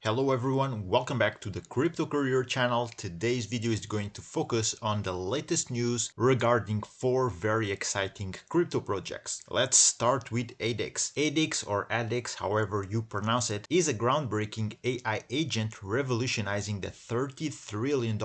Hello everyone, welcome back to the Crypto Career channel. Today's video is going to focus on the latest news regarding 4 very exciting crypto projects. Let's start with ADEX. ADEX or ADEX, however you pronounce it, is a groundbreaking AI agent revolutionizing the $30 trillion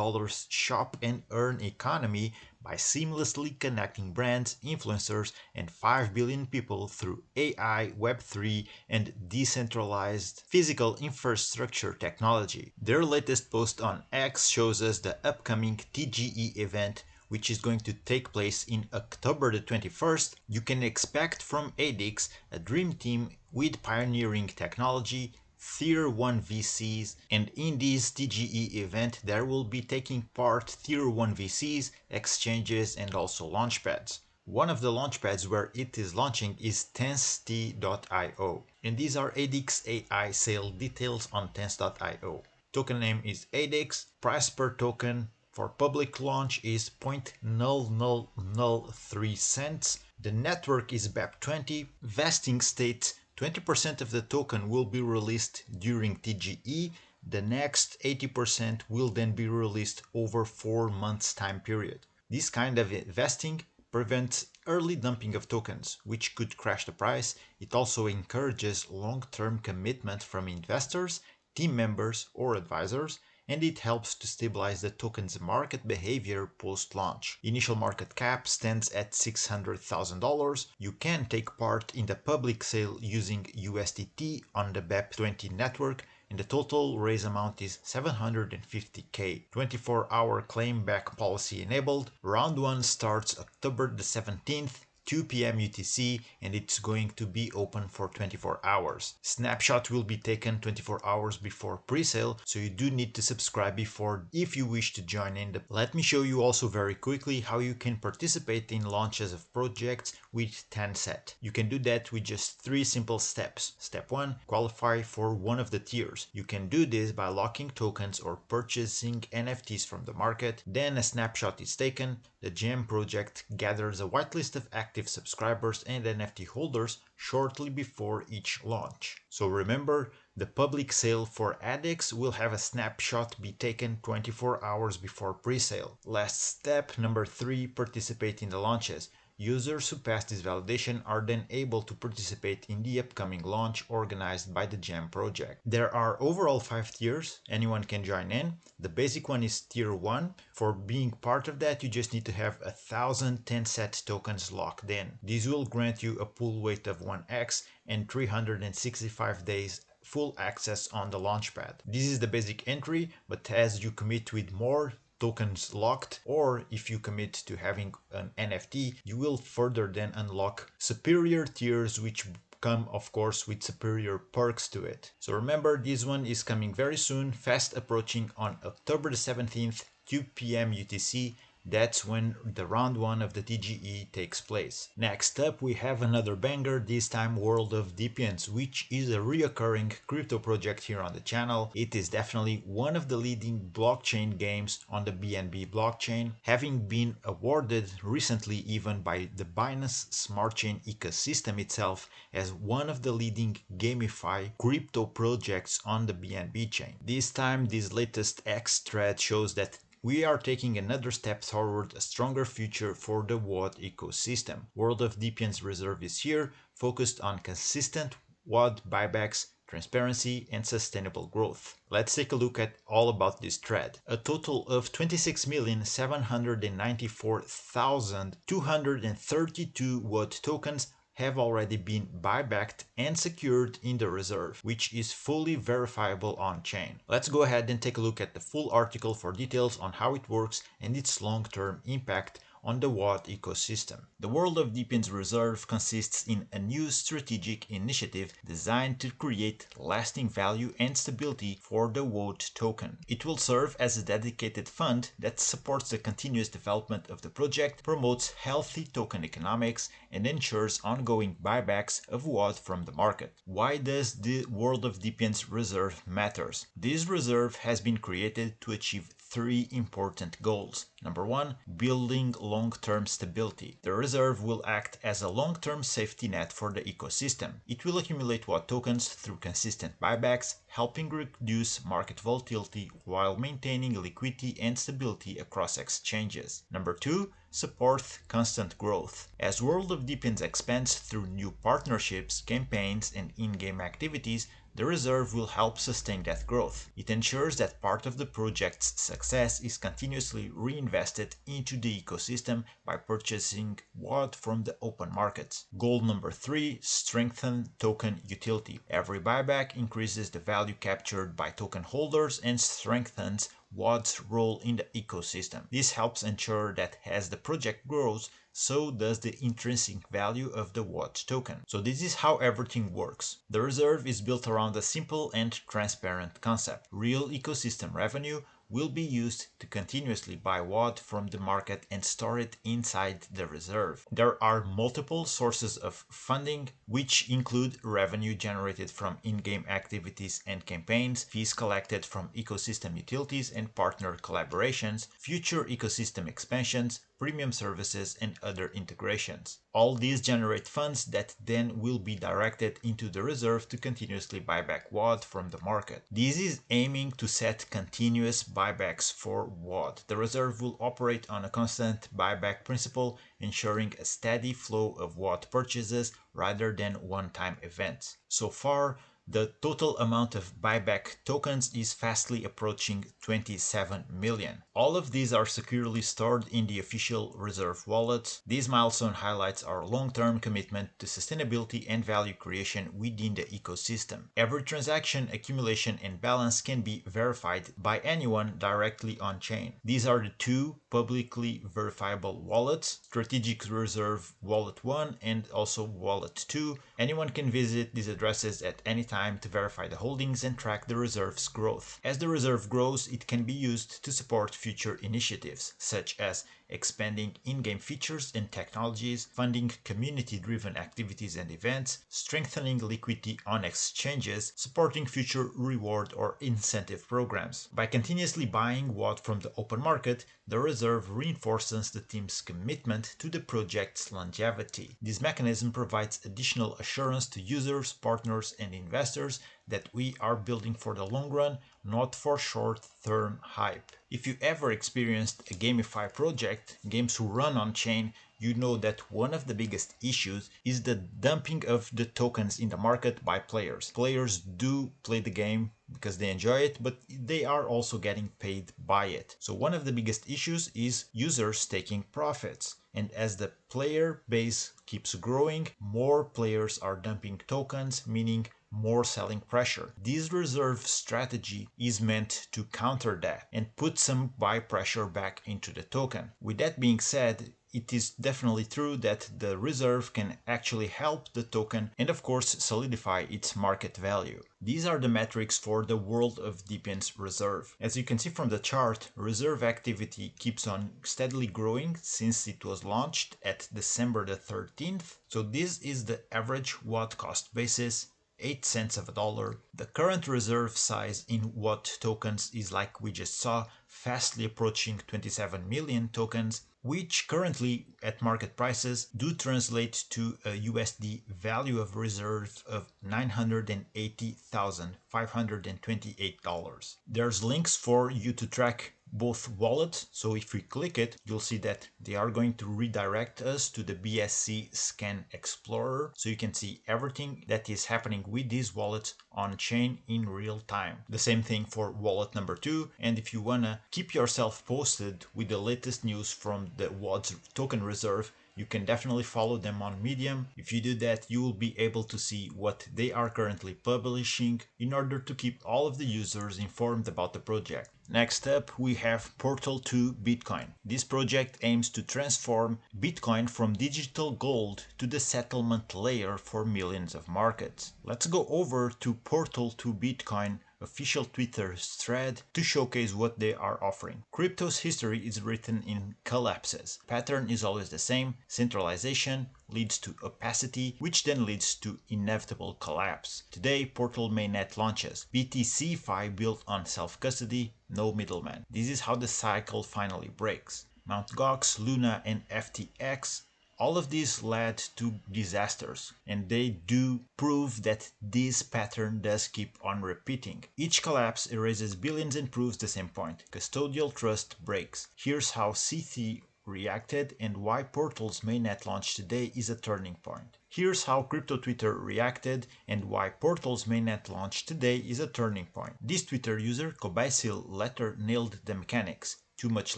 shop and earn economy by seamlessly connecting brands, influencers, and 5 billion people through AI, Web3, and decentralized physical infrastructure technology. Their latest post on X shows us the upcoming TGE event, which is going to take place in October the 21st. You can expect from ADEX a dream team with pioneering technology, Tier 1 VCs, and in this TGE event there will be taking part Tier 1 VCs, exchanges, and also launchpads. One of the launchpads where it is launching is Tensety.io, and these are ADEX AI sale details on Tens.io. Token name is ADEX, price per token for public launch is 0.0003 cents. The network is BEP20. Vesting states 20% of the token will be released during TGE. The next 80% will then be released over 4 months time period. This kind of vesting prevents early dumping of tokens, which could crash the price. It also encourages long-term commitment from investors, team members, or advisors, and it helps to stabilize the token's market behavior post-launch. Initial market cap stands at $600,000. You can take part in the public sale using USDT on the BEP20 network, and the total raise amount is 750k. 24-hour claim back policy enabled. Round 1 starts October the 17th, 2 p.m. UTC, and it's going to be open for 24 hours. Snapshot will be taken 24 hours before pre-sale, so you do need to subscribe before if you wish to join in. Let me show you also very quickly how you can participate in launches of projects with Tenset. You can do that with just 3 simple steps. Step 1, qualify for one of the tiers. You can do this by locking tokens or purchasing NFTs from the market. Then a snapshot is taken. The Gem project gathers a whitelist of active subscribers and NFT holders shortly before each launch. So remember, the public sale for ADEX will have a snapshot be taken 24 hours before pre-sale. Last step, number 3, participate in the launches. Users who pass this validation are then able to participate in the upcoming launch organized by the Gem project. There are overall 5 tiers, anyone can join in. The basic one is tier 1. For being part of that, you just need to have 1,000 Tenset tokens locked in. This will grant you a pool weight of 1x and 365 days full access on the launchpad. This is the basic entry, but as you commit with more tokens locked, or if you commit to having an NFT, you will further then unlock superior tiers which come of course with superior perks to it. So remember, this one is coming very soon, fast approaching on October the 17th, 2 p.m. UTC. That's when the round 1 of the TGE takes place. Next up we have another banger, this time World of Depians, which is a reoccurring crypto project here on the channel. It is definitely one of the leading blockchain games on the BNB blockchain, having been awarded recently even by the Binance Smart Chain ecosystem itself as one of the leading gamify crypto projects on the BNB chain. This time this latest X thread shows that we are taking another step toward a stronger future for the WOD ecosystem. World of Depians Reserve is here, focused on consistent WOD buybacks, transparency, and sustainable growth. Let's take a look at all about this thread. A total of 26,794,232 WOD tokens have already been buybacked and secured in the reserve, which is fully verifiable on-chain. Let's go ahead and take a look at the full article for details on how it works and its long-term impact on the WOD ecosystem. The World of Depians Reserve consists in a new strategic initiative designed to create lasting value and stability for the WOD token. It will serve as a dedicated fund that supports the continuous development of the project, promotes healthy token economics, and ensures ongoing buybacks of WOD from the market. Why does the World of Depians Reserve matters? This reserve has been created to achieve three important goals. Number one, building long-term stability. The reserve will act as a long-term safety net for the ecosystem. It will accumulate WOD tokens through consistent buybacks, helping reduce market volatility while maintaining liquidity and stability across exchanges. Number two, support constant growth. As World of Deepins expands through new partnerships, campaigns, and in-game activities, the reserve will help sustain that growth. It ensures that part of the project's success is continuously reinvested into the ecosystem by purchasing WOD from the open markets. Goal number three, strengthen token utility. Every buyback increases the value captured by token holders and strengthens WOD's role in the ecosystem. This helps ensure that as the project grows, so does the intrinsic value of the WOD token. So this is how everything works. The reserve is built around a simple and transparent concept. Real ecosystem revenue will be used to continuously buy WOD from the market and store it inside the reserve. There are multiple sources of funding, which include revenue generated from in-game activities and campaigns, fees collected from ecosystem utilities and partner collaborations, future ecosystem expansions, premium services, and other integrations. All these generate funds that then will be directed into the reserve to continuously buy back WOD from the market. This is aiming to set continuous buybacks for WOD. The reserve will operate on a constant buyback principle, ensuring a steady flow of WOD purchases rather than one-time events. So far, the total amount of buyback tokens is fastly approaching 27 million. All of these are securely stored in the official reserve wallet. This milestone highlights our long-term commitment to sustainability and value creation within the ecosystem. Every transaction, accumulation, and balance can be verified by anyone directly on-chain. These are the two publicly verifiable wallets, Strategic Reserve Wallet 1 and also Wallet 2. Anyone can visit these addresses at any time to verify the holdings and track the reserve's growth. As the reserve grows, it can be used to support future initiatives, such as expanding in-game features and technologies, funding community-driven activities and events, strengthening liquidity on exchanges, supporting future reward or incentive programs. By continuously buying WOD from the open market, the reserve reinforces the team's commitment to the project's longevity. This mechanism provides additional assurance to users, partners, and investors that we are building for the long run, not for short-term hype. If you ever experienced a GameFi project, games who run on-chain, you know that one of the biggest issues is the dumping of the tokens in the market by players. Players do play the game because they enjoy it, but they are also getting paid by it. So one of the biggest issues is users taking profits. And as the player base keeps growing, more players are dumping tokens, meaning more selling pressure. This reserve strategy is meant to counter that and put some buy pressure back into the token. With that being said, it is definitely true that the reserve can actually help the token and of course solidify its market value. These are the metrics for the World of Deepins reserve. As you can see from the chart, reserve activity keeps on steadily growing since it was launched at December the 13th. So this is the average WOD cost basis, 8 cents of a dollar. The current reserve size in WOD tokens is, like we just saw, fastly approaching 27 million tokens, which currently at market prices do translate to a USD value of reserve of $980,528. There's links for you to track both wallets, so if we click it, you'll see that they are going to redirect us to the BSC Scan Explorer, so you can see everything that is happening with these wallets on chain in real time. The same thing for wallet number 2, and if you wanna keep yourself posted with the latest news from the WOD's token reserve, you can definitely follow them on Medium. If you do that, you will be able to see what they are currently publishing in order to keep all of the users informed about the project. Next up, we have Portal to Bitcoin. This project aims to transform Bitcoin from digital gold to the settlement layer for millions of markets. Let's go over to Portal to Bitcoin official Twitter thread to showcase what they are offering. Crypto's history is written in collapses. Pattern is always the same. Centralization leads to opacity, which then leads to inevitable collapse. Today, Portal mainnet launches. BTC-Fi built on self-custody, no middleman. This is how the cycle finally breaks. Mt. Gox, Luna, and FTX, all of these led to disasters, and they do prove that this pattern does keep on repeating. Each collapse erases billions and proves the same point. Custodial trust breaks. Here's how CT reacted and why Portal's mainnet launch today is a turning point. Here's how Crypto Twitter reacted and why Portal's mainnet launch today is a turning point. This Twitter user, Kobayashi Letter, nailed the mechanics. Too much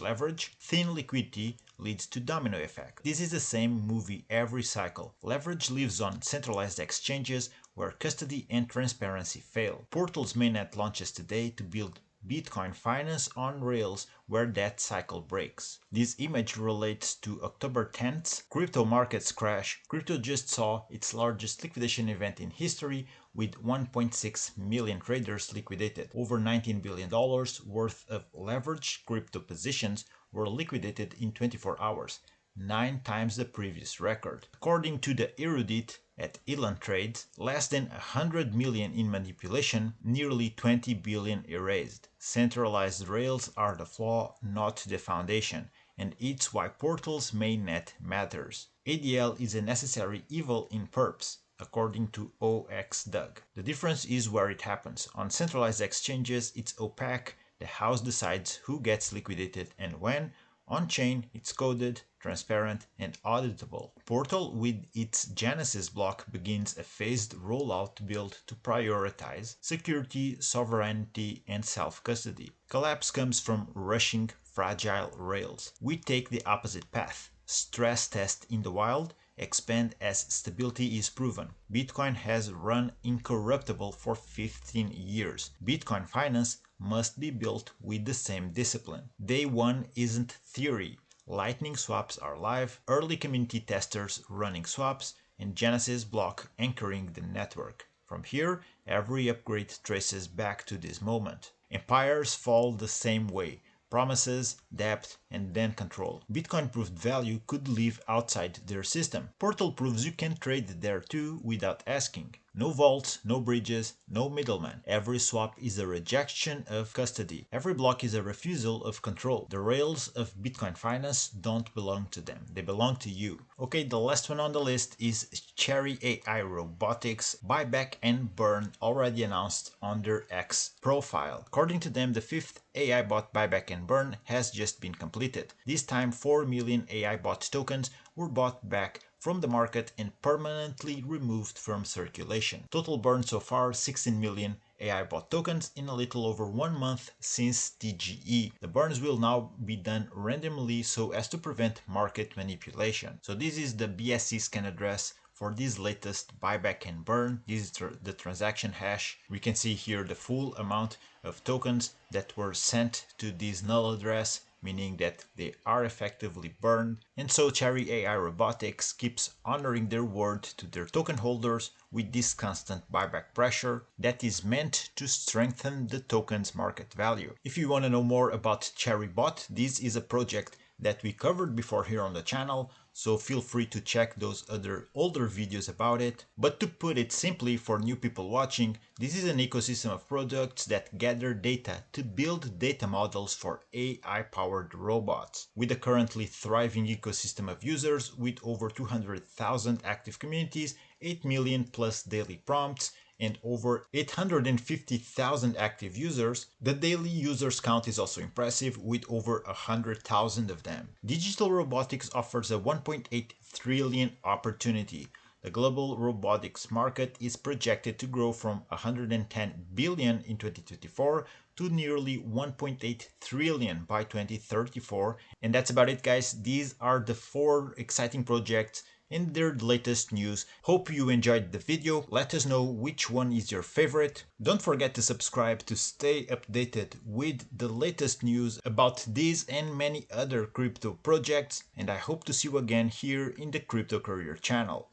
leverage, thin liquidity leads to domino effect. This is the same movie every cycle. Leverage lives on centralized exchanges where custody and transparency fail. Portal's mainnet launches today to build Bitcoin finance on rails where that cycle breaks. This image relates to October 10th's crypto markets crash. Crypto just saw its largest liquidation event in history with 1.6 million traders liquidated. Over $19 billion worth of leveraged crypto positions were liquidated in 24 hours, 9 times the previous record. According to the erudite at Elon Trades, less than 100 million in manipulation, nearly 20 billion erased. Centralized rails are the flaw, not the foundation, and it's why Portal's mainnet matters. ADL is a necessary evil in perps, according to OXDoug. The difference is where it happens. On centralized exchanges, it's opaque. The house decides who gets liquidated and when. On-chain, it's coded, transparent, and auditable. Portal, with its Genesis block, begins a phased rollout built to prioritize security, sovereignty, and self-custody. Collapse comes from rushing fragile rails. We take the opposite path. Stress test in the wild, expand as stability is proven. Bitcoin has run incorruptible for 15 years. Bitcoin finance must be built with the same discipline. Day one isn't theory. Lightning swaps are live, early community testers running swaps, and Genesis block anchoring the network. From here, every upgrade traces back to this moment. Empires fall the same way. Promises, debt, and then control. Bitcoin proved value could live outside their system. Portal proves you can trade there too without asking. No vaults, no bridges, no middleman. Every swap is a rejection of custody. Every block is a refusal of control. The rails of Bitcoin finance don't belong to them. They belong to you. Okay, the last one on the list is Cherry AI Robotics. Buyback and burn already announced on their X profile. According to them, the 5th AI bot buyback and burn has just been completed. This time 4 million AI bot tokens were bought back from the market and permanently removed from circulation. Total burn so far 16 million AI bot tokens in a little over 1 month since TGE. The burns will now be done randomly so as to prevent market manipulation. So this is the BSC scan address for this latest buyback and burn. This is the transaction hash. We can see here the full amount of tokens that were sent to this null address, meaning that they are effectively burned. And so Cherry AI Robotics keeps honoring their word to their token holders with this constant buyback pressure that is meant to strengthen the token's market value. If you want to know more about CherryBot, this is a project that we covered before here on the channel, so feel free to check those other older videos about it. But to put it simply for new people watching, this is an ecosystem of products that gather data to build data models for AI-powered robots. With a currently thriving ecosystem of users with over 200,000 active communities, 8 million plus daily prompts, and over 850,000 active users, the daily users count is also impressive with over 100,000 of them. Digital robotics offers a 1.8 trillion opportunity. The global robotics market is projected to grow from 110 billion in 2024 to nearly 1.8 trillion by 2034. And that's about it, guys. These are the 4 exciting projects in their latest news. Hope you enjoyed the video. Let us know which one is your favorite. Don't forget to subscribe to stay updated with the latest news about these and many other crypto projects, and I hope to see you again here in the Crypto Career channel.